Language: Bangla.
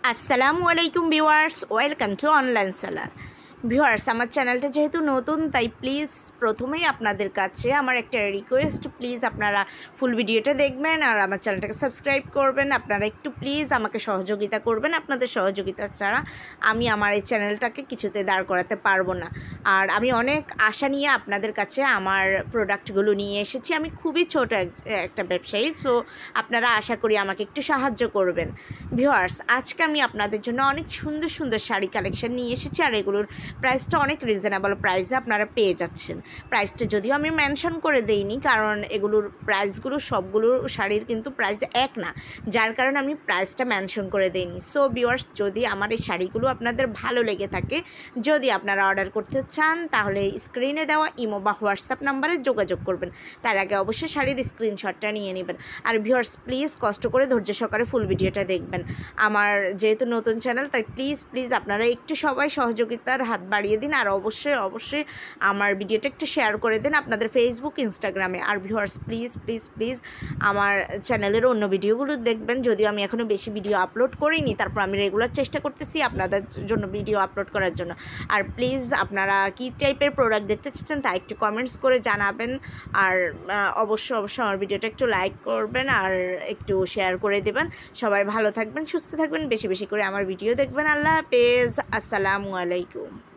আসসালামু আলাইকুম viewers, welcome to online seller. Viewers, আমার চ্যানেলটা যেহেতু নতুন, তাই প্লিজ প্রথমেই আপনাদের কাছে আমার একটা রিকোয়েস্ট, প্লিজ আপনারা ফুল ভিডিওটা দেখবেন আর আমার চ্যানেলটাকে সাবস্ক্রাইব করবেন। আপনারা একটু প্লিজ আমাকে সহযোগিতা করবেন। আপনাদের সহযোগিতা ছাড়া আমি আমার এই চ্যানেলটাকে কিছুতে দাঁড় করাতে পারবো না। আর আমি অনেক আশা নিয়ে আপনাদের কাছে আমার প্রোডাক্টগুলো নিয়ে এসেছি। আমি খুবই ছোট একটা ব্যবসায়ী, সো আপনারা আশা করি আমাকে একটু সাহায্য করবেন। ভিউয়ার্স, আজকে আমি আপনাদের জন্য অনেক সুন্দর সুন্দর শাড়ি কালেকশন নিয়ে এসেছি, আর এগুলোর প্রাইসটা অনেক রিজনেবল প্রাইসে আপনারা পেয়ে যাচ্ছেন। প্রাইসটা যদিও আমি মেনশন করে দেইনি, কারণ এগুলোর প্রাইসগুলো সবগুলোর শাড়ির কিন্তু প্রাইস এক না, যার কারণে আমি প্রাইসটা মেনশন করে দেইনি। সো ভিউয়ার্স, যদি আমার এই শাড়িগুলো আপনাদের ভালো লেগে থাকে, যদি আপনারা অর্ডার করতে চান, তাহলে স্ক্রিনে দেওয়া ইমো বা হোয়াটসঅ্যাপ নাম্বারে যোগাযোগ করবেন। তার আগে অবশ্যই শাড়ির স্ক্রিনশটটা নিয়ে নেবেন। আর ভিউয়ার্স, প্লিজ কষ্ট করে ধৈর্য সহকারে ফুল ভিডিওটা দেখবেন। আমার যেহেতু নতুন চ্যানেল, তাই প্লিজ আপনারা একটু সবাই সহযোগিতার হাত বাড়িয়ে দিন। আর অবশ্যই আমার ভিডিওটা একটু শেয়ার করে দিন আপনাদের ফেসবুক, ইনস্টাগ্রামে। আর ভিউয়ার্স, প্লিজ আমার চ্যানেলের অন্য ভিডিওগুলো দেখবেন। যদিও আমি এখনও বেশি ভিডিও আপলোড করিনি, তারপর আমি রেগুলার চেষ্টা করতেছি আপনাদের জন্য ভিডিও আপলোড করার জন্য। আর প্লিজ আপনারা কী টাইপের প্রোডাক্ট দেখতে চাচ্ছেন তা একটু কমেন্টস করে জানাবেন। আর অবশ্যই আমার ভিডিওটা একটু লাইক করবেন আর একটু শেয়ার করে দেবেন। সবাই ভালো থাকবেন, সুস্থ থাকবেন, বেশি করে আমার ভিডিও দেখবেন। আল্লাহ হাফেজ, আসসালামু আলাইকুম।